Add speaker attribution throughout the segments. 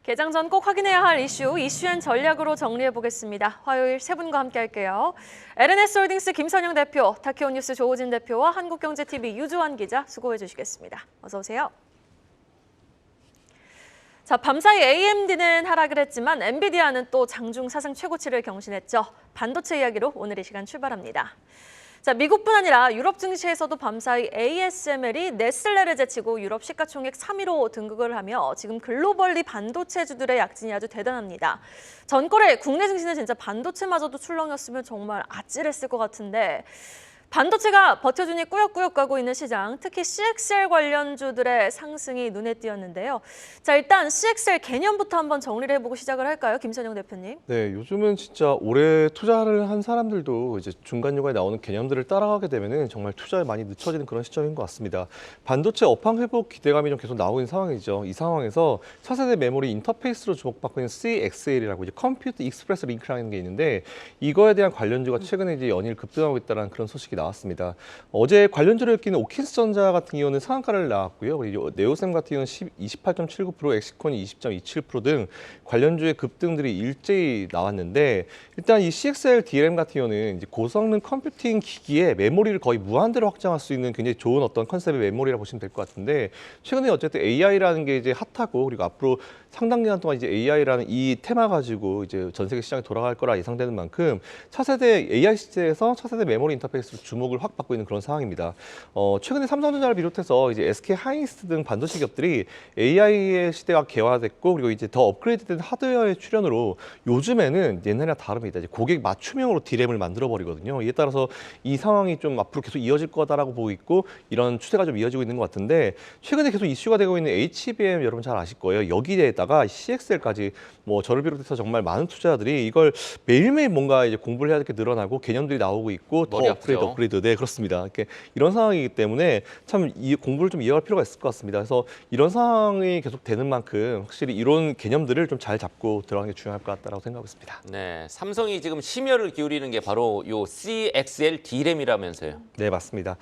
Speaker 1: 개장 전 꼭 확인해야 할 이슈앤 전략으로 정리해보겠습니다. 화요일 세 분과 함께 할게요. LNS홀딩스 김선영 대표, 타키오뉴스 조호진 대표와 한국경제TV 유주환 기자 수고해 주시겠습니다. 어서 오세요. 자, 밤사이 AMD는 하락을 했지만 엔비디아는 또 장중 사상 최고치를 경신했죠. 반도체 이야기로 오늘 이 시간 출발합니다. 자, 미국뿐 아니라 유럽 증시에서도 밤사이 ASML이 네슬레를 제치고 유럽 시가총액 3위로 등극을 하며 지금 글로벌리 반도체주들의 약진이 아주 대단합니다. 전거래 국내 증시는 진짜 반도체마저도 출렁였으면 정말 아찔했을 것 같은데 반도체가 버텨주니 꾸역꾸역 가고 있는 시장, 특히 CXL 관련주들의 상승이 눈에 띄었는데요. 자, 일단 CXL 개념부터 한번 정리를 해보고 시작을 할까요? 김선영 대표님.
Speaker 2: 네, 요즘은 진짜 올해 투자를 한 사람들도 이제 중간중간에 나오는 개념들을 따라가게 되면은 정말 투자에 많이 늦춰지는 그런 시점인 것 같습니다. 반도체 업황 회복 기대감이 좀 계속 나오고 있는 상황이죠. 이 상황에서 차세대 메모리 인터페이스로 주목받고 있는 CXL이라고 이제 컴퓨터 익스프레스 링크라는 게 있는데 이거에 대한 관련주가 최근에 이제 연일 급등하고 있다는 그런 소식이 나왔습니다. 어제 관련주를 엮이는 오킨스전자 같은 경우는 상한가를 나왔고요. 그리고 네오셈 같은 경우는 28.79%, 엑시콘이 20.27% 등 관련주의 급등들이 일제히 나왔는데 일단 이 CXL DRAM 같은 경우는 이제 고성능 컴퓨팅 기기에 메모리를 거의 무한대로 확장할 수 있는 굉장히 좋은 어떤 컨셉의 메모리라고 보시면 될 것 같은데 최근에 어쨌든 AI라는 게 이제 핫하고 그리고 앞으로 상당 기간 동안 이제 AI라는 이 테마 가지고 이제 전 세계 시장에 돌아갈 거라 예상되는 만큼 차세대 AI 시대에서 차세대 메모리 인터페이스로 주목을 확 받고 있는 그런 상황입니다. 최근에 삼성전자를 비롯해서 이제 SK 하이닉스 등 반도체 기업들이 AI의 시대가 개화됐고 그리고 이제 더 업그레이드된 하드웨어의 출현으로 요즘에는 옛날이랑 다릅니다. 이제 고객 맞춤형으로 D램을 만들어 버리거든요. 이에 따라서 이 상황이 좀 앞으로 계속 이어질 거다라고 보고 있고 이런 추세가 좀 이어지고 있는 것 같은데 최근에 계속 이슈가 되고 있는 HBM 여러분 잘 아실 거예요. 여기에다가 CXL까지 뭐 저를 비롯해서 정말 많은 투자자들이 이걸 매일매일 뭔가 이제 공부를 해야 될 게 늘어나고 개념들이 나오고 있고 더 업그레이드 네 그렇습니다. 이렇게 이런 상황이기 때문에 참 이 공부를 좀 이어갈 필요가 있을 것 같습니다. 그래서 이런 상황이 계속 되는 만큼 확실히 이런 개념들을 좀 잘 잡고 들어가는 게 중요할 것 같다라고 생각하고 있습니다.
Speaker 3: 네, 삼성이 지금 심혈을 기울이는 게 바로 요 CXL D램이라면서요.
Speaker 2: 네, 맞습니다.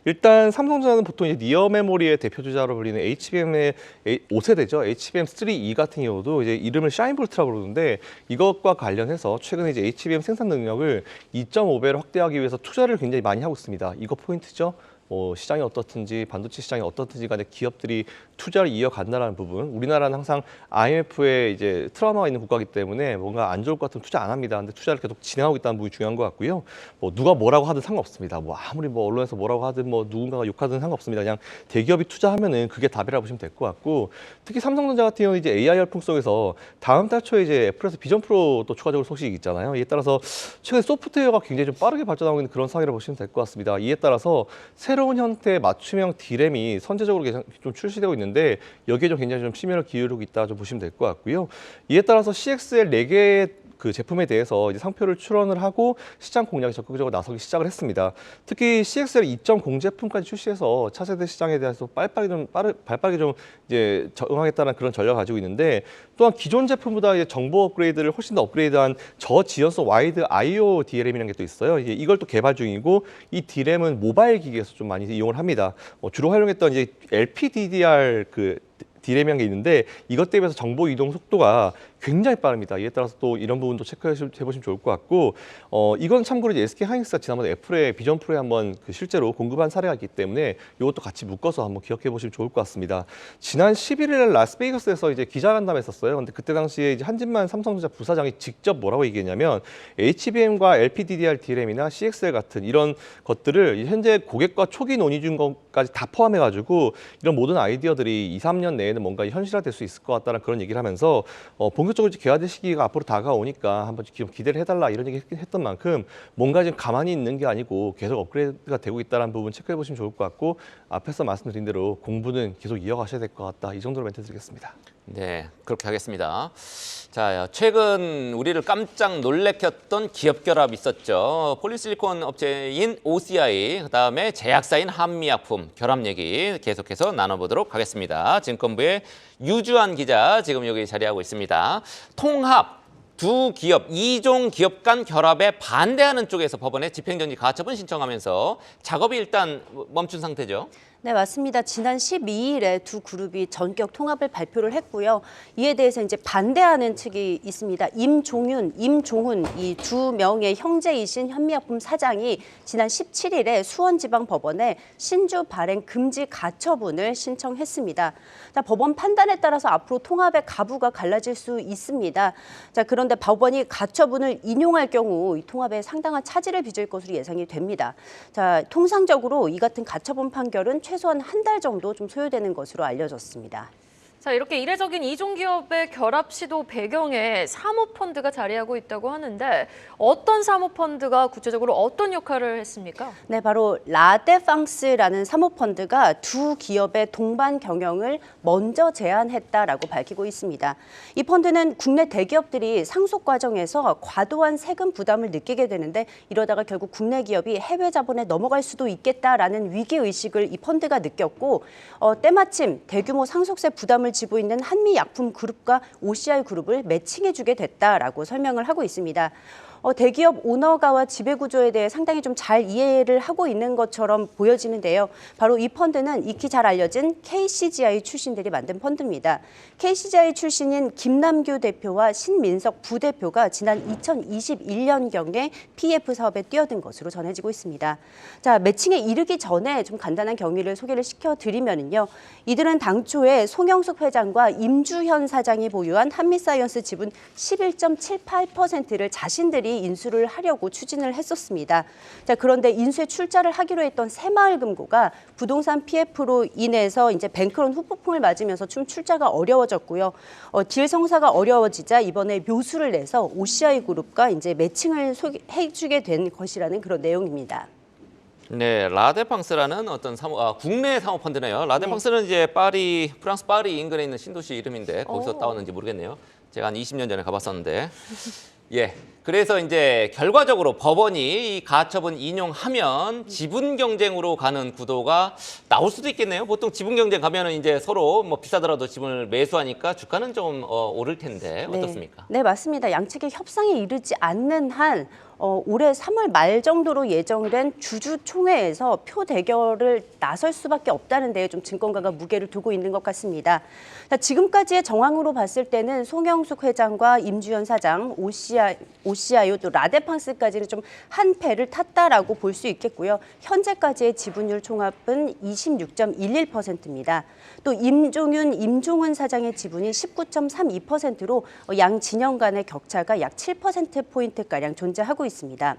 Speaker 2: 일단 삼성전자는 보통 이제 니어 메모리의 대표 주자로 불리는 HBM의 5세대죠. HBM3E 같은 경우도 이제 이름을 샤인볼트라고 부르는데 이것과 관련해서 최근에 이제 HBM 생산 능력을 2.5배로 확대하기 위해서 투자를 굉장히 많이 하고 있습니다. 이거 포인트죠. 시장이 어떻든지 반도체 시장이 어떻든지 간에 기업들이 투자를 이어간다는 부분. 우리나라는 항상 IMF에 이제 트라우마가 있는 국가이기 때문에 뭔가 안 좋을 것 같으면 투자 안 합니다. 근데 투자를 계속 진행하고 있다는 부분이 중요한 것 같고요. 누가 뭐라고 하든 상관없습니다. 아무리 언론에서 뭐라고 하든 누군가가 욕하든 상관없습니다. 그냥 대기업이 투자하면은 그게 답이라고 보시면 될 것 같고 특히 삼성전자 같은 경우는 이제 AI 열풍 속에서 다음 달 초에 이제 애플에서 비전 프로 또 추가적으로 소식이 있잖아요. 이에 따라서 최근 소프트웨어가 굉장히 좀 빠르게 발전하고 있는 그런 상황이라고 보시면 될 것 같습니다. 이에 따라서 새로운 형태의 맞춤형 D램이 선제적으로 좀 출시되고 있는데 여기에 좀 굉장히 좀 심혈을 기울이고 있다 좀 보시면 될 것 같고요. 이에 따라서 CXL 4개의 그 제품에 대해서 이제 상표를 출원을 하고 시장 공략에 적극적으로 나서기 시작을 했습니다. 특히 CXL 2.0 제품까지 출시해서 차세대 시장에 대해서 발빠르게 좀 이제 적응하겠다는 그런 전략을 가지고 있는데 또한 기존 제품보다 이제 정보 업그레이드를 훨씬 더 업그레이드한 저지연성 와이드 I/O DRAM이라는 게 또 있어요. 이걸 또 개발 중이고 이 D램은 모바일 기기에서 좀 많이 이용을 합니다. 주로 활용했던 이제 LPDDR 그 D램이라는 게 있는데 이것 대비해서 정보 이동 속도가 굉장히 빠릅니다. 이에 따라서 또 이런 부분도 체크해 보시면 좋을 것 같고 이건 참고로 이제 SK 하이닉스가 지난번에 애플의 비전 프로에 한번 실제로 공급한 사례가 있기 때문에 이것도 같이 묶어서 한번 기억해 보시면 좋을 것 같습니다. 지난 11일에 라스베이거스에서 이제 기자간담회했었어요. 근데 그때 당시에 이제 한진만 삼성전자 부사장이 직접 뭐라고 얘기했냐면 HBM과 LPDDR DRAM이나 CXL 같은 이런 것들을 현재 고객과 초기 논의 중 것까지 다 포함해가지고 이런 모든 아이디어들이 2, 3년 내에는 뭔가 현실화될 수 있을 것 같다는 그런 얘기를 하면서 본격적으로 개화될 시기가 앞으로 다가오니까 한번 좀 기대를 해달라 이런 얘기 했던 만큼 뭔가 지금 가만히 있는 게 아니고 계속 업그레이드가 되고 있다는 부분 체크해 보시면 좋을 것 같고 앞에서 말씀드린 대로 공부는 계속 이어가셔야 될 것 같다. 이 정도로 멘트 드리겠습니다.
Speaker 3: 네, 그렇게 하겠습니다. 자, 최근 우리를 깜짝 놀래켰던 기업 결합 있었죠. 폴리실리콘 업체인 OCI, 그다음에 제약사인 한미약품 결합 얘기 계속해서 나눠보도록 하겠습니다. 증권부의 유주환 기자 지금 여기 자리하고 있습니다. 통합 두 기업, 2종 기업 간 결합에 반대하는 쪽에서 법원에 집행정지 가처분 신청하면서 작업이 일단 멈춘 상태죠.
Speaker 4: 네, 맞습니다. 지난 12일에 두 그룹이 전격 통합을 발표를 했고요. 이에 대해서 이제 반대하는 측이 있습니다. 임종윤, 임종훈 이 두 명의 형제이신 현미약품 사장이 지난 17일에 수원지방법원에 신주 발행 금지 가처분을 신청했습니다. 자, 법원 판단에 따라서 앞으로 통합의 가부가 갈라질 수 있습니다. 자, 그런데 법원이 가처분을 인용할 경우 이 통합에 상당한 차질을 빚을 것으로 예상이 됩니다. 자, 통상적으로 이 같은 가처분 판결은 최소한 한 달 정도 좀 소요되는 것으로 알려졌습니다.
Speaker 1: 자, 이렇게 이례적인 이종 기업의 결합 시도 배경에 사모펀드가 자리하고 있다고 하는데 어떤 사모펀드가 구체적으로 어떤 역할을 했습니까?
Speaker 4: 네, 바로 라데팡스라는 사모펀드가 두 기업의 동반 경영을 먼저 제안했다라고 밝히고 있습니다. 이 펀드는 국내 대기업들이 상속 과정에서 과도한 세금 부담을 느끼게 되는데 이러다가 결국 국내 기업이 해외 자본에 넘어갈 수도 있겠다라는 위기의식을 이 펀드가 느꼈고 때마침 대규모 상속세 부담을 지고 있는 한미약품그룹과 OCI그룹을 매칭해주게 됐다라고 설명을 하고 있습니다. 대기업 오너가와 지배구조에 대해 상당히 좀 잘 이해를 하고 있는 것처럼 보여지는데요. 바로 이 펀드는 익히 잘 알려진 KCGI 출신들이 만든 펀드입니다. KCGI 출신인 김남규 대표와 신민석 부대표가 지난 2021년경에 PF 사업에 뛰어든 것으로 전해지고 있습니다. 자, 매칭에 이르기 전에 좀 간단한 경위를 소개를 시켜드리면요. 이들은 당초에 송영숙 회장과 임주현 사장이 보유한 한미사이언스 지분 11.78%를 자신들이 인수를 하려고 추진을 했었습니다. 자, 그런데 인수에 출자를 하기로 했던 새마을금고가 부동산 PF로 인해서 이제 뱅크론 후폭풍을 맞으면서 좀 출자가 어려워졌고요. 딜 성사가 어려워지자 이번에 묘수를 내서 OCI그룹과 이제 매칭을 해주게 된 것이라는 그런 내용입니다.
Speaker 3: 네, 라데팡스라는 어떤 국내 사모펀드네요. 라데팡스는 이제 프랑스 파리 인근에 있는 신도시 이름인데 거기서 따왔는지 모르겠네요. 제가 한 20년 전에 가봤었는데. 예, 그래서 이제 결과적으로 법원이 이 가처분 인용하면 지분 경쟁으로 가는 구도가 나올 수도 있겠네요. 보통 지분 경쟁 가면은 이제 서로 뭐 비싸더라도 지분을 매수하니까 주가는 좀 오를 텐데 어떻습니까?
Speaker 4: 네, 맞습니다. 양측의 협상에 이르지 않는 한 올해 3월 말 정도로 예정된 주주총회에서 표 대결을 나설 수밖에 없다는 데에 좀 증권가가 무게를 두고 있는 것 같습니다. 자, 지금까지의 정황으로 봤을 때는 송영숙 회장과 임주현 사장, OCI 또 라데팡스까지는 좀 한 패를 탔다라고 볼 수 있겠고요. 현재까지의 지분율 총합은 26.11%입니다. 또 임종윤, 임종훈 사장의 지분이 19.32%로 양 진영 간의 격차가 약 7%포인트가량 존재하고 있습니다.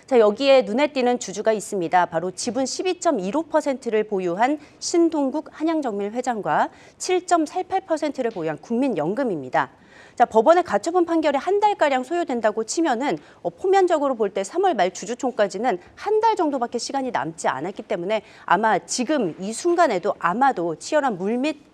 Speaker 4: 자, 여기에 눈에 띄는 주주가 있습니다. 바로 지분 12.15%를 보유한 신동국 한양정밀 회장과 7.48%를 보유한 국민연금입니다. 자, 법원의 가처분 판결이 한 달가량 소요된다고 치면은 포면적으로 볼 때 3월 말 주주총까지는 한 달 정도밖에 시간이 남지 않았기 때문에 아마 지금 이 순간에도 아마도 치열한 물밑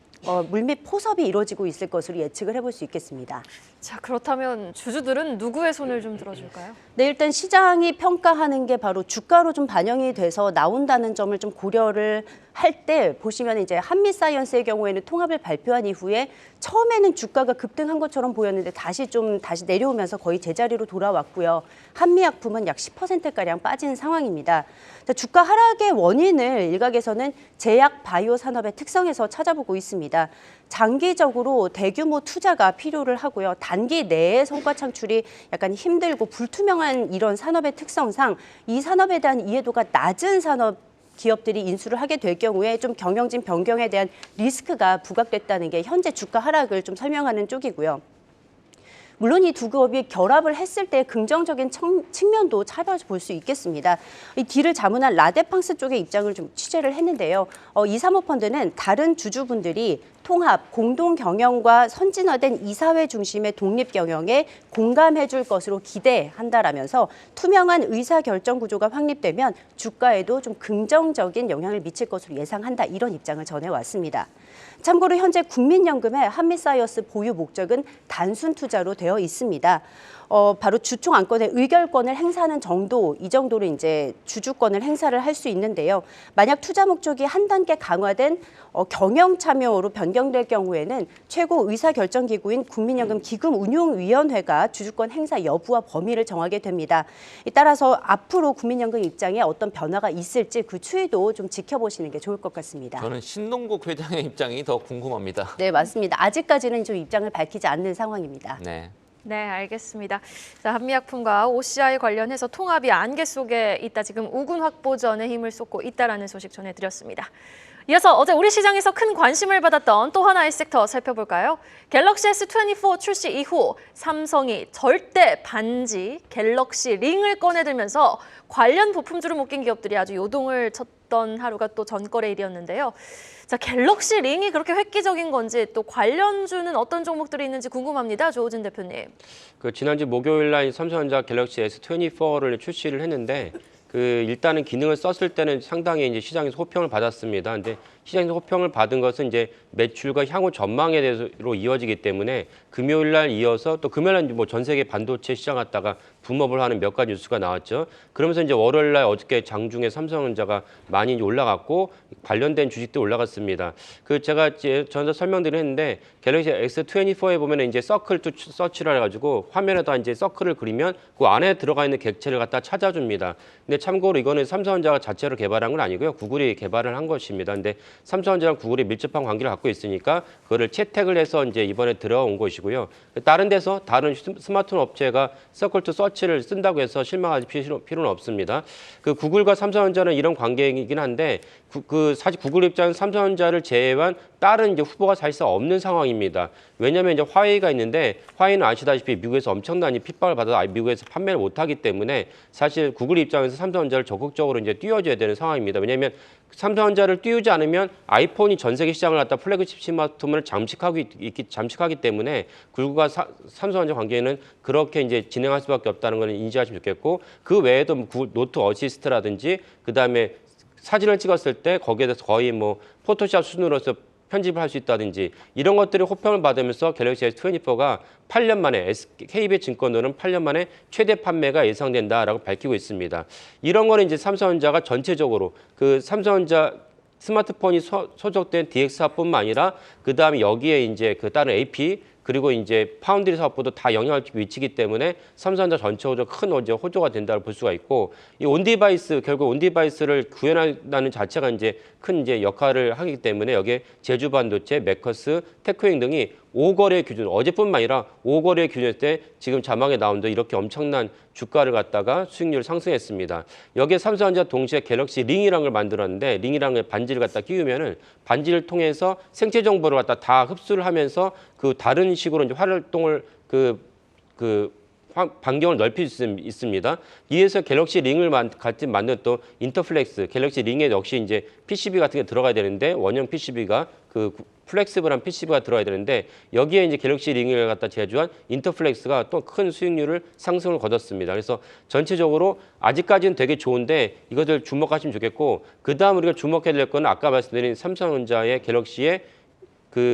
Speaker 4: 포섭이 이루어지고 있을 것으로 예측을 해볼 수 있겠습니다.
Speaker 1: 자, 그렇다면 주주들은 누구의 손을 좀 들어줄까요?
Speaker 4: 네, 일단 시장이 평가하는 게 바로 주가로 좀 반영이 돼서 나온다는 점을 좀 고려를 할 때 보시면 이제 한미사이언스의 경우에는 통합을 발표한 이후에 처음에는 주가가 급등한 것처럼 보였는데 다시 내려오면서 거의 제자리로 돌아왔고요. 한미약품은 약 10%가량 빠진 상황입니다. 자, 주가 하락의 원인을 일각에서는 제약 바이오 산업의 특성에서 찾아보고 있습니다. 장기적으로 대규모 투자가 필요를 하고요. 단기 내에 성과 창출이 약간 힘들고 불투명한 이런 산업의 특성상 이 산업에 대한 이해도가 낮은 산업 기업들이 인수를 하게 될 경우에 좀 경영진 변경에 대한 리스크가 부각됐다는 게 현재 주가 하락을 좀 설명하는 쪽이고요. 물론 이 두 기업이 결합을 했을 때 긍정적인 측면도 찾아볼 수 있겠습니다. 이 딜을 자문한 라데팡스 쪽의 입장을 좀 취재를 했는데요. 이 사모펀드는 다른 주주분들이 통합, 공동 경영과 선진화된 이사회 중심의 독립 경영에 공감해 줄 것으로 기대한다라면서 투명한 의사결정 구조가 확립되면 주가에도 좀 긍정적인 영향을 미칠 것으로 예상한다 이런 입장을 전해왔습니다. 참고로 현재 국민연금의 한미사이언스 보유 목적은 단순 투자로 되어 있습니다. 바로 주총 안건의 의결권을 행사하는 정도, 이 정도로 이제 주주권을 행사를 할 수 있는데요. 만약 투자 목적이 한 단계 강화된 경영 참여로 변경될 경우에는 최고 의사결정기구인 국민연금 기금운용위원회가 주주권 행사 여부와 범위를 정하게 됩니다. 따라서 앞으로 국민연금 입장에 어떤 변화가 있을지 그 추이도 좀 지켜보시는 게 좋을 것 같습니다.
Speaker 3: 저는 신동국 회장의 입장이 더 궁금합니다.
Speaker 4: 네, 맞습니다. 아직까지는 좀 입장을 밝히지 않는 상황입니다.
Speaker 3: 네.
Speaker 1: 네, 알겠습니다. 자, 한미약품과 OCI 관련해서 통합이 안개 속에 있다. 지금 우군 확보전에 힘을 쏟고 있다라는 소식 전해드렸습니다. 이어서 어제 우리 시장에서 큰 관심을 받았던 또 하나의 섹터 살펴볼까요? 갤럭시 S24 출시 이후 삼성이 절대 반지 갤럭시 링을 꺼내들면서 관련 부품주를 묶인 기업들이 아주 요동을 쳤던 하루가 또 전거래 일이었는데요. 자, 갤럭시 링이 그렇게 획기적인 건지 또 관련주는 어떤 종목들이 있는지 궁금합니다. 조우진 대표님.
Speaker 5: 지난주 목요일 날 삼성전자 갤럭시 S24를 출시를 했는데 일단은 기능을 썼을 때는 상당히 이제 시장에서 호평을 받았습니다. 근데 시장에서 호평을 받은 것은 이제 매출과 향후 전망에 대해서로 이어지기 때문에 금요일 날 이어서 또 금요일 날 뭐 전 세계 반도체 시장 갔다가 붐업을 하는 몇 가지 뉴스가 나왔죠. 그러면서 이제 월요일 날 어저께 장중에 삼성전자가 많이 이제 올라갔고 관련된 주식도 올라갔습니다. 제가 전에 설명드린 했는데 갤럭시 S24에 보면 이제 서클 투 서치를 해가지고 화면에다 이제 서클을 그리면 그 안에 들어가 있는 객체를 갖다 찾아줍니다. 근데 참고로 이거는 삼성전자가 자체로 개발한 건 아니고요. 구글이 개발을 한 것입니다. 근데 삼성전자랑 구글이 밀접한 관계를 갖고 있으니까 그거를 채택을 해서 이제 이번에 들어온 것이고요. 다른 데서 다른 스마트폰 업체가 서클 투 서치를 쓴다고 해서 실망할 필요는 없습니다. 구글과 삼성전자는 이런 관계이긴 한데 사실 구글 입장은 삼성전자를 제외한 다른 이제 후보가 사실상 없는 상황입니다. 왜냐하면 이제 화웨이가 있는데 화웨이는 아시다시피 미국에서 엄청난 핍박을 받아서 미국에서 판매를 못하기 때문에 사실 구글 입장에서 삼성전자를 적극적으로 이제 띄워줘야 되는 상황입니다. 왜냐하면 삼성전자를 띄우지 않으면 아이폰이 전 세계 시장을 갖다 플래그십 스마트폰을 잠식하기 때문에 구글과 삼성전자 관계는 그렇게 이제 진행할 수밖에 없다는 걸 인지하시면 좋겠고 그 외에도 구글 노트 어시스트라든지 그 다음에 사진을 찍었을 때 거기에 대해서 거의 뭐 포토샵 수준으로서 편집을 할 수 있다든지 이런 것들이 호평을 받으면서 갤럭시 S24가 8년 만에 KB의 증권으로는 8년 만에 최대 판매가 예상된다라고 밝히고 있습니다. 이런 거는 이제 삼성전자가 전체적으로 삼성전자 스마트폰이 소속된 DX 사업뿐만 아니라 그 다음에 여기에 이제 다른 AP 그리고 이제 파운드리 사업부도 다 영향을 미치기 때문에 삼성전자 전체적으로 큰 호조가 된다고 볼 수가 있고 이 온디바이스 결국 온디바이스를 구현한다는 자체가 이제 큰 이제 역할을 하기 때문에 여기에 제주반도체, 메커스, 테크잉 등이 5거래 기준 어제뿐만 아니라 5거래 기준 때 지금 자막에 나온 데 이렇게 엄청난 주가를 갖다가 수익률을 상승했습니다. 여기에 삼성전자 동시에 갤럭시 링이라는 걸 만들었는데 링이라는 반지를 갖다 끼우면은 반지를 통해서 생체 정보를 갖다 다 흡수를 하면서 다른 식으로 이제 활동을 반경을 넓힐 수 있습니다. 이에서 갤럭시 링을 같이 만든 또 인터플렉스, 갤럭시 링에 역시 이제 PCB 같은 게 들어가야 되는데 원형 PCB가 플렉시블한 PCB가 들어가야 되는데 여기에 이제 갤럭시 링을 갖다 제조한 인터플렉스가 또 큰 수익률을 상승을 거뒀습니다. 그래서 전체적으로 아직까지는 되게 좋은데 이것들 주목하시면 좋겠고 그다음 우리가 주목해야 될 거는 아까 말씀드린 삼성전자의 갤럭시의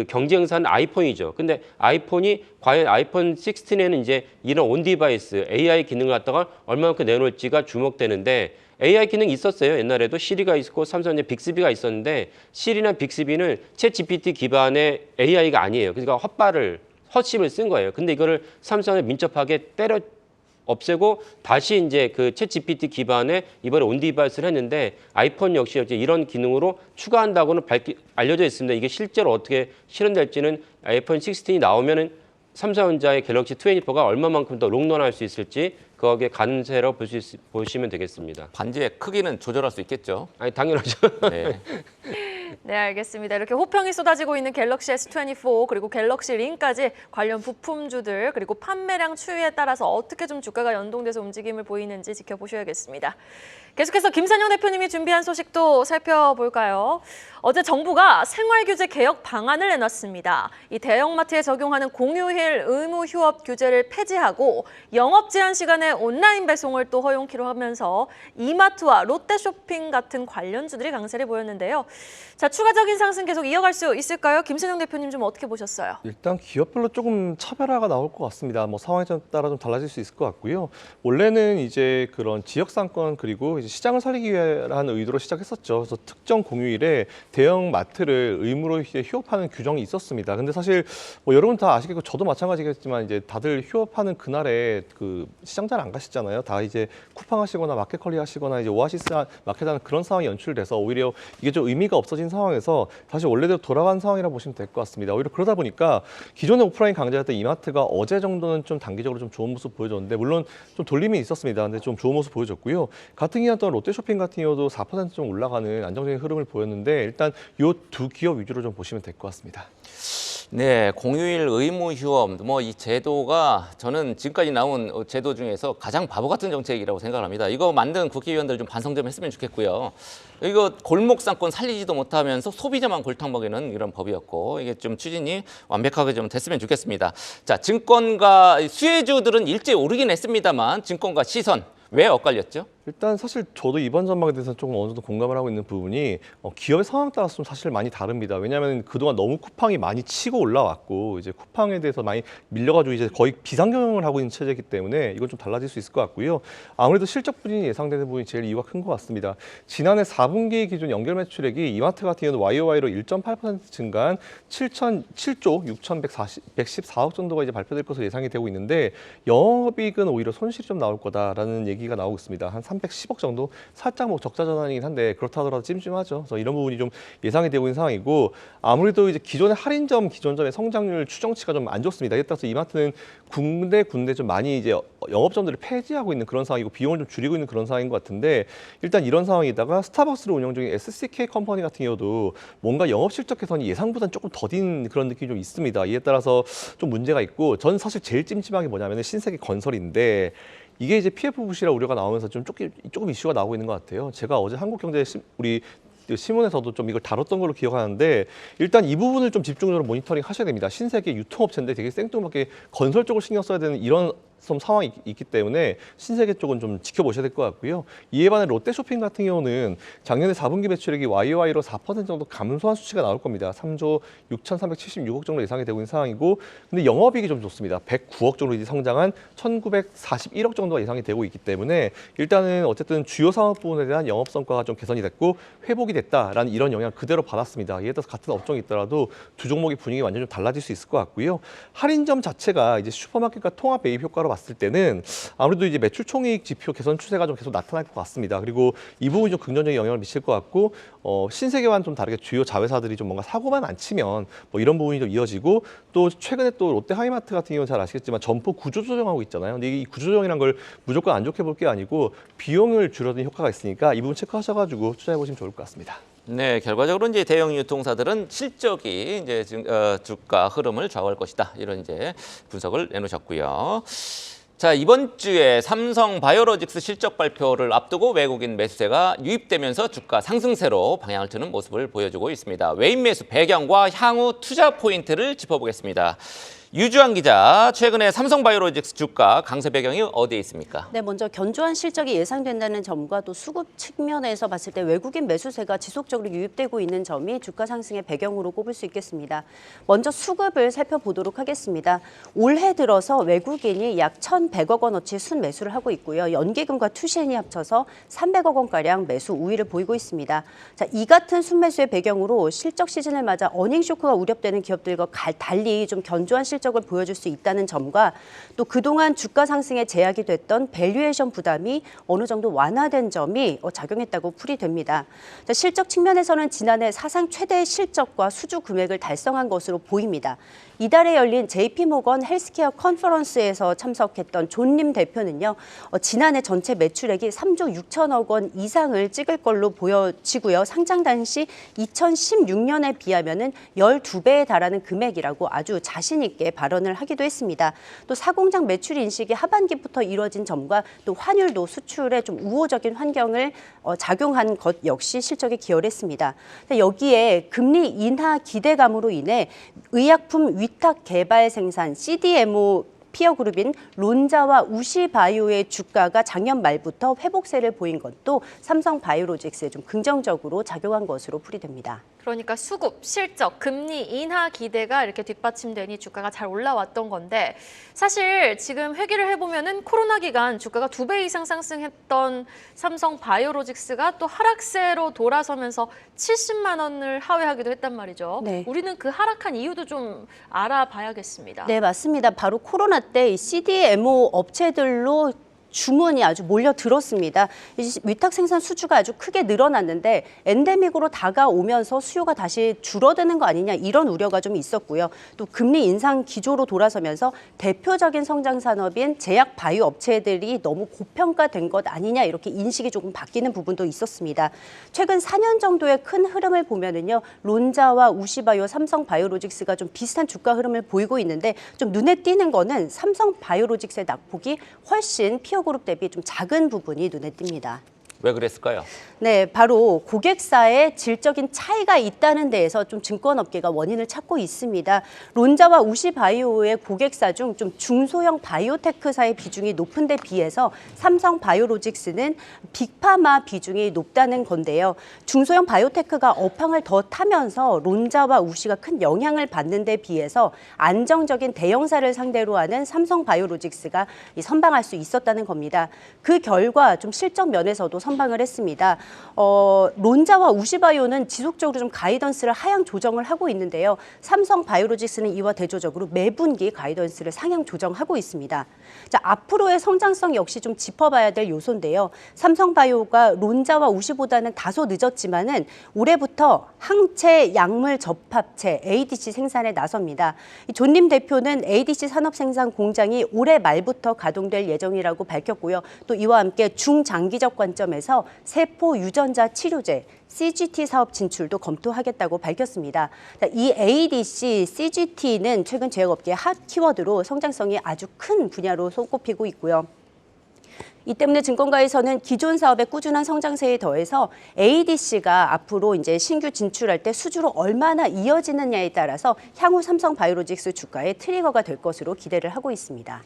Speaker 5: 경쟁사는 아이폰이죠. 근데 아이폰이 과연 아이폰 16에는 이제 이런 온디바이스 AI 기능을 갖다가 얼마만큼 내놓을지가 주목되는데 AI 기능이 있었어요. 옛날에도 시리가 있고 삼성전자 빅스비가 있었는데 시리나 빅스비는 챗GPT 기반의 AI가 아니에요. 그러니까 헛심을 쓴 거예요. 근데 이거를 삼성에 민첩하게 때려 없애고 다시 이제 챗GPT 기반의 이번에 온디바이스를 했는데 아이폰 역시 이런 기능으로 추가한다고는 알려져 있습니다. 이게 실제로 어떻게 실현될지는 아이폰 16이 나오면은 삼성전자의 갤럭시 24가 얼마만큼 더 롱런할 수 있을지 거기에 가늠세로 보시면 되겠습니다.
Speaker 3: 반지의 크기는 조절할 수 있겠죠?
Speaker 5: 아니 당연하죠.
Speaker 3: 네.
Speaker 1: 네, 알겠습니다. 이렇게 호평이 쏟아지고 있는 갤럭시 S24 그리고 갤럭시 링까지 관련 부품주들 그리고 판매량 추이에 따라서 어떻게 좀 주가가 연동돼서 움직임을 보이는지 지켜보셔야겠습니다. 계속해서 김산영 대표님이 준비한 소식도 살펴볼까요? 어제 정부가 생활규제 개혁 방안을 내놨습니다. 이 대형마트에 적용하는 공휴일 의무 휴업 규제를 폐지하고 영업 제한 시간에 온라인 배송을 또 허용키로 하면서 이마트와 롯데쇼핑 같은 관련주들이 강세를 보였는데요. 자, 자, 추가적인 상승 계속 이어갈 수 있을까요? 김선영 대표님 좀 어떻게 보셨어요?
Speaker 2: 일단 기업별로 조금 차별화가 나올 것 같습니다. 뭐 상황에 따라 좀 달라질 수 있을 것 같고요. 원래는 이제 그런 지역 상권 그리고 이제 시장을 살리기 위한 의도로 시작했었죠. 그래서 특정 공휴일에 대형 마트를 의무로 이제 휴업하는 규정이 있었습니다. 근데 사실 뭐 여러분 다 아시겠고 저도 마찬가지겠지만 이제 다들 휴업하는 그날에 그 시장 잘 안 가시잖아요. 다 이제 쿠팡하시거나 마켓컬리 하시거나 이제 오아시스 마켓하는 그런 상황이 연출돼서 오히려 이게 좀 의미가 없어진 상황에서 다시 원래대로 돌아간 상황이라고 보시면 될 것 같습니다. 오히려 그러다 보니까 기존의 오프라인 강자였던 이마트가 어제 정도는 좀 단기적으로 좀 좋은 모습 보여줬는데 물론 좀 돌림이 있었습니다. 근데 좀 좋은 모습 보여줬고요. 같은 기간 동안 롯데쇼핑 같은 경우도 4%좀 올라가는 안정적인 흐름을 보였는데 일단 이 두 기업 위주로 좀 보시면 될 것 같습니다.
Speaker 3: 네, 공휴일 의무 휴업, 뭐 이 제도가 저는 지금까지 나온 제도 중에서 가장 바보 같은 정책이라고 생각합니다. 이거 만든 국회의원들 좀 반성 좀 했으면 좋겠고요. 이거 골목 상권 살리지도 못하면서 소비자만 골탕 먹이는 이런 법이었고 이게 좀 추진이 완벽하게 좀 됐으면 좋겠습니다. 자, 증권가 수혜주들은 일제히 오르긴 했습니다만 증권가 시선 왜 엇갈렸죠?
Speaker 2: 일단 사실 저도 이번 전망에 대해서 조금 어느 정도 공감을 하고 있는 부분이 기업의 상황 따라서 좀 사실 많이 다릅니다. 왜냐하면 그동안 너무 쿠팡이 많이 치고 올라왔고 이제 쿠팡에 대해서 많이 밀려가지고 이제 거의 비상경영을 하고 있는 체제이기 때문에 이건 좀 달라질 수 있을 것 같고요. 아무래도 실적 부진이 예상되는 부분이 제일 이유가 큰 것 같습니다. 지난해 4분기 기준 연결 매출액이 이마트 같은 경우는 YOY로 1.8% 증가한 7조 6,114억 정도가 이제 발표될 것으로 예상이 되고 있는데 영업이익은 오히려 손실이 좀 나올 거다라는 얘기가 나오고 있습니다. 한 310억 정도 살짝 뭐 적자 전환이긴 한데 그렇다 하더라도 찜찜하죠. 그래서 이런 부분이 좀 예상이 되고 있는 상황이고 아무래도 이제 기존의 할인점 기존점의 성장률 추정치가 좀 안 좋습니다. 이에 따라서 이마트는 군데 좀 많이 이제 영업점들을 폐지하고 있는 그런 상황이고 비용을 좀 줄이고 있는 그런 상황인 것 같은데 일단 이런 상황이다가 스타벅스를 운영 중인 SCK 컴퍼니 같은 경우도 뭔가 영업 실적 개선이 예상보다는 조금 더딘 그런 느낌이 좀 있습니다. 이에 따라서 좀 문제가 있고 전 사실 제일 찜찜한 게 뭐냐면 신세계 건설인데 이게 이제 PF부실화 우려가 나오면서 좀 조금 이슈가 나오고 있는 것 같아요. 제가 어제 한국경제 우리 신문에서도 좀 이걸 다뤘던 걸로 기억하는데 일단 이 부분을 좀 집중적으로 모니터링 하셔야 됩니다. 신세계 유통업체인데 되게 생뚱맞게 건설 쪽을 신경 써야 되는 이런 상황이 있기 때문에 신세계 쪽은 좀 지켜보셔야 될 것 같고요. 이에 반해 롯데쇼핑 같은 경우는 작년에 4분기 매출액이 YOY로 4% 정도 감소한 수치가 나올 겁니다. 3조 6,376억 정도 예상이 되고 있는 상황이고 근데 영업이익이 좀 좋습니다. 109억 정도 이제 성장한 1,941억 정도가 예상이 되고 있기 때문에 일단은 어쨌든 주요 사업 부분에 대한 영업 성과가 좀 개선이 됐고 회복이 됐다라는 이런 영향 그대로 받았습니다. 이에 따라서 같은 업종이 있더라도 두 종목의 분위기 완전히 좀 달라질 수 있을 것 같고요. 할인점 자체가 이제 슈퍼마켓과 통합 매입 효과로 봤을 때는 아무래도 이제 매출 총이익 지표 개선 추세가 좀 계속 나타날 것 같습니다. 그리고 이 부분이 좀 긍정적인 영향을 미칠 것 같고 신세계와는 좀 다르게 주요 자회사들이 좀 뭔가 사고만 안 치면 뭐 이런 부분이 좀 이어지고 또 최근에 또 롯데 하이마트 같은 경우는 잘 아시겠지만 점포 구조조정하고 있잖아요. 근데 이 구조조정이란 걸 무조건 안 좋게 볼 게 아니고 비용을 줄여드는 효과가 있으니까 이 부분 체크하셔가지고 투자해 보시면 좋을 것 같습니다.
Speaker 3: 네, 결과적으로 이제 대형 유통사들은 실적이 이제 주가 흐름을 좌우할 것이다. 이런 이제 분석을 내놓으셨고요. 자, 이번 주에 삼성 바이오로직스 실적 발표를 앞두고 외국인 매수세가 유입되면서 주가 상승세로 방향을 트는 모습을 보여주고 있습니다. 외인 매수 배경과 향후 투자 포인트를 짚어보겠습니다. 유주환 기자, 최근에 삼성바이오로직스 주가 강세 배경이 어디에 있습니까?
Speaker 4: 네, 먼저 견조한 실적이 예상된다는 점과 또 수급 측면에서 봤을 때 외국인 매수세가 지속적으로 유입되고 있는 점이 주가 상승의 배경으로 꼽을 수 있겠습니다. 먼저 수급을 살펴보도록 하겠습니다. 올해 들어서 외국인이 약 1,100억 원어치 순매수를 하고 있고요. 연기금과 투시엔이 합쳐서 300억 원가량 매수 우위를 보이고 있습니다. 자, 이 같은 순매수의 배경으로 실적 시즌을 맞아 어닝 쇼크가 우려되는 기업들과 달리 좀 견조한 실적을 보여줄 수 있다는 점과 또 그동안 주가 상승에 제약이 됐던 밸류에이션 부담이 어느 정도 완화된 점이 작용했다고 풀이됩니다. 자, 실적 측면에서는 지난해 사상 최대의 실적과 수주 금액을 달성한 것으로 보입니다. 이달에 열린 JP모건 헬스케어 컨퍼런스에서 참석했던 존림 대표는요. 지난해 전체 매출액이 3조 6천억 원 이상을 찍을 걸로 보여지고요. 상장 당시 2016년에 비하면은 12배에 달하는 금액이라고 아주 자신 있게 발언을 하기도 했습니다. 또 사공장 매출 인식이 하반기부터 이뤄진 점과 또 환율도 수출에 좀 우호적인 환경을 작용한 것 역시 실적에 기여했습니다. 여기에 금리 인하 기대감으로 인해 의약품 위탁 개발 생산 CDMO 피어 그룹인 론자와 우시바이오의 주가가 작년 말부터 회복세를 보인 것도 삼성바이오로직스에 좀 긍정적으로 작용한 것으로 풀이됩니다.
Speaker 1: 그러니까 수급, 실적, 금리 인하 기대가 이렇게 뒷받침되니 주가가 잘 올라왔던 건데 사실 지금 회귀를 해보면은 코로나 기간 주가가 2배 이상 상승했던 삼성 바이오로직스가 또 하락세로 돌아서면서 70만 원을 하회하기도 했단 말이죠.
Speaker 4: 네.
Speaker 1: 우리는 그 하락한 이유도 좀 알아봐야겠습니다.
Speaker 4: 네, 맞습니다. 바로 코로나 때 이 CDMO 업체들로 주문이 아주 몰려들었습니다. 위탁 생산 수주가 아주 크게 늘어났는데 엔데믹으로 다가오면서 수요가 다시 줄어드는 거 아니냐 이런 우려가 좀 있었고요. 또 금리 인상 기조로 돌아서면서 대표적인 성장 산업인 제약 바이오 업체들이 너무 고평가된 것 아니냐 이렇게 인식이 조금 바뀌는 부분도 있었습니다. 최근 4년 정도의 큰 흐름을 보면은요. 론자와 우시바이오, 삼성 바이오로직스가 좀 비슷한 주가 흐름을 보이고 있는데 좀 눈에 띄는 거는 삼성 바이오로직스의 낙폭이 훨씬 피어 그룹 대비 좀 작은 부분이 눈에 띕니다.
Speaker 3: 왜 그랬을까요?
Speaker 4: 네, 바로 고객사의 질적인 차이가 있다는 데에서 좀 증권업계가 원인을 찾고 있습니다. 론자와 우시바이오의 고객사 중 좀 중소형 바이오테크사의 비중이 높은 데 비해서 삼성 바이오로직스는 빅파마 비중이 높다는 건데요. 중소형 바이오테크가 업황을 더 타면서 론자와 우시가 큰 영향을 받는 데 비해서 안정적인 대형사를 상대로 하는 삼성 바이오로직스가 선방할 수 있었다는 겁니다. 그 결과 좀 실적 면에서도 선방을 했습니다. 론자와 우시바이오는 지속적으로 좀 가이던스를 하향 조정을 하고 있는데요. 삼성 바이오로직스는 이와 대조적으로 매분기 가이던스를 상향 조정하고 있습니다. 자, 앞으로의 성장성 역시 좀 짚어봐야 될 요소인데요. 삼성 바이오가 론자와 우시보다는 다소 늦었지만은 올해부터 항체 약물 접합체 ADC 생산에 나섭니다. 존님 대표는 ADC 산업 생산 공장이 올해 말부터 가동될 예정이라고 밝혔고요. 또 이와 함께 중장기적 관점에서 세포 유전자 치료제 CGT 사업 진출도 검토하겠다고 밝혔습니다. 이 ADC, CGT는 최근 제약업계의 핫 키워드로 성장성이 아주 큰 분야로 손꼽히고 있고요. 이 때문에 증권가에서는 기존 사업의 꾸준한 성장세에 더해서 ADC가 앞으로 이제 신규 진출할 때 수주로 얼마나 이어지느냐에 따라서 향후 삼성 바이오로직스 주가의 트리거가 될 것으로 기대를 하고 있습니다.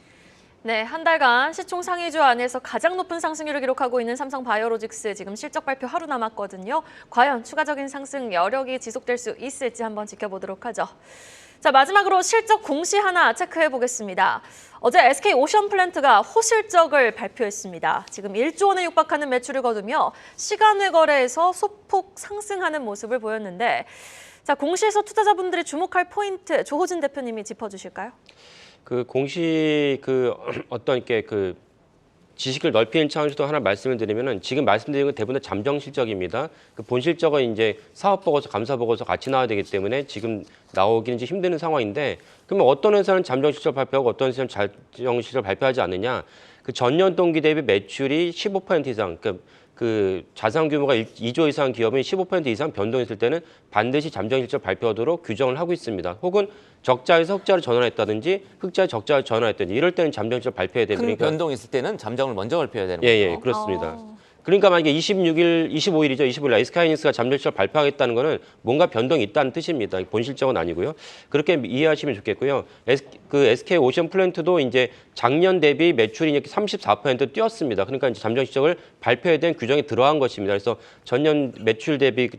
Speaker 1: 네, 한 달간 시총 상위주 안에서 가장 높은 상승률을 기록하고 있는 삼성 바이오로직스 지금 실적 발표 하루 남았거든요. 과연 추가적인 상승 여력이 지속될 수 있을지 한번 지켜보도록 하죠. 자, 마지막으로 실적 공시 하나 체크해 보겠습니다. 어제 SK 오션플랜트가 호실적을 발표했습니다. 지금 1조 원에 육박하는 매출을 거두며 시간외 거래에서 소폭 상승하는 모습을 보였는데 자, 공시에서 투자자분들이 주목할 포인트 조호진 대표님이 짚어주실까요?
Speaker 5: 그 공시 어떤 이렇게 지식을 넓히는 차원에서도 하나 말씀을 드리면은 지금 말씀드린 건 대부분 잠정 실적입니다. 그 본 실적은 이제 사업 보고서, 감사 보고서 같이 나와야 되기 때문에 지금 나오기는 좀 힘든 상황인데 그러면 어떤 회사는 잠정 실적 발표하고 어떤 회사는 잠정 실적 발표하지 않느냐? 그 전년 동기 대비 매출이 15% 이상, 그 자산 규모가 2조 이상 기업은 15% 이상 변동했을 때는 반드시 잠정 실적 발표하도록 규정을 하고 있습니다. 혹은 적자에서 흑자로 전환했다든지 흑자에 적자로 전환했다든지 이럴 때는 잠정 실적 발표해야 됩니다.
Speaker 3: 큰 변동이 있을 때는 잠정을 먼저 발표해야 되는 거죠.
Speaker 5: 예, 그렇습니다. 그러니까 만약에 25일이죠. 25일 SK하이닉스가 잠정 실적 발표하겠다는 거는 뭔가 변동이 있다는 뜻입니다. 본 실적은 아니고요. 그렇게 이해하시면 좋겠고요. SK 오션플랜트도 이제 작년 대비 매출이 이렇게 34% 뛰었습니다. 그러니까 이제 잠정 실적을 발표해야 되는 규정에 들어간 것입니다. 그래서 전년 매출 대비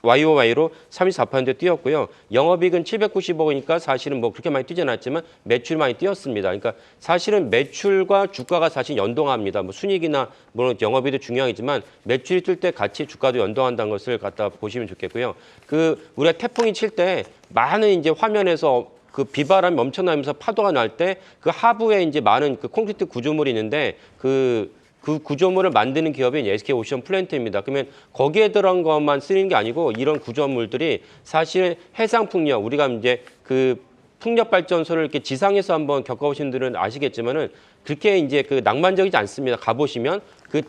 Speaker 5: YOY로 34% 뛰었고요. 영업이익은 790억이니까 사실은 뭐 그렇게 많이 뛰지 않았지만 매출 많이 뛰었습니다. 그러니까 사실은 매출과 주가가 사실 연동합니다. 뭐 순이익이나 물론 영업이익도 중요하지만 매출이 뛸 때 같이 주가도 연동한다는 것을 갖다 보시면 좋겠고요. 우리가 태풍이 칠 때 많은 이제 화면에서 그 비바람이 엄청나면서 파도가 날 때 그 하부에 이제 많은 그 콘크리트 구조물이 있는데 그 구조물을 만드는 기업이 SK 오션플랜트입니다. 그러면 거기에 들어간 것만 쓰는 게 아니고 이런 구조물들이 사실 해상 풍력, 우리가 이제 그 풍력 발전소를 이렇게 지상에서 한번 겪어보신 분들은 아시겠지만은 그렇게 이제 그 낭만적이지 않습니다. 가보시면 그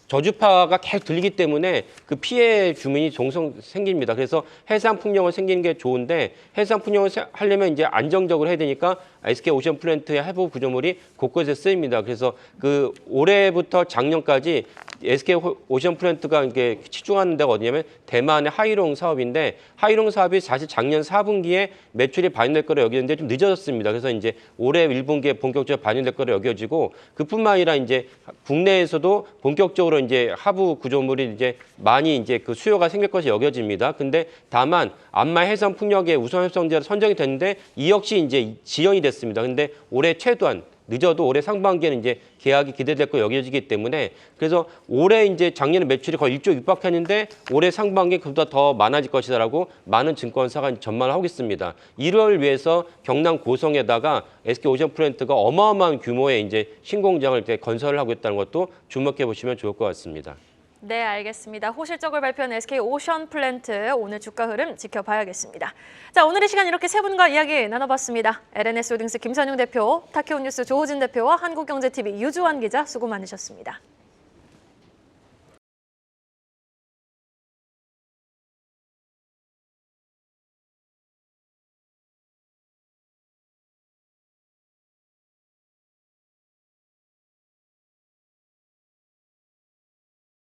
Speaker 5: 저주파가 계속 들리기 때문에 그 피해 주민이 종종 생깁니다. 그래서 해상 풍력을 생기는 게 좋은데 해상 풍력을 하려면 이제 안정적으로 해야 되니까 SK 오션플랜트의 해부 구조물이 곳곳에 쓰입니다. 그래서 그 올해부터 작년까지 SK 오션프렌트가 이게 치중하는 데가 어디냐면 대만의 하이롱 사업인데 하이롱 사업이 사실 작년 4분기에 매출이 반영될 거로 여기는데 좀 늦어졌습니다. 그래서 이제 올해 1분기에 본격적으로 반영될 거로 여겨지고 그뿐만 아니라 이제 국내에서도 본격적으로 이제 하부 구조물이 이제 많이 이제 그 수요가 생길 것이 여겨집니다. 근데 다만 안마 해상 풍력의 우선 협상자로 선정이 됐는데 이 역시 이제 지연이 됐습니다. 근데 올해 최短늦어도 올해 상반기에는 이제 계약이 기대될 거 여겨지기 때문에 그래서 올해 이제 작년에 매출이 거의 1조 육박했는데 올해 상반기에 그보다 더 많아질 것이다라고 많은 증권사가 전망을 하고 있습니다. 이를 위해서 경남 고성에다가 SK 오션프렌트가 어마어마한 규모의 이제 신공장을 이렇게 건설을 하고 있다는 것도 주목해 보시면 좋을 것 같습니다.
Speaker 1: 네, 알겠습니다. 호실적을 발표한 SK 오션플랜트 오늘 주가 흐름 지켜봐야겠습니다. 자, 오늘 이 시간 이렇게 세 분과 이야기 나눠봤습니다. LNS 홀딩스 김선용 대표, 타케온 뉴스 조호진 대표와 한국경제TV 유주환 기자 수고 많으셨습니다.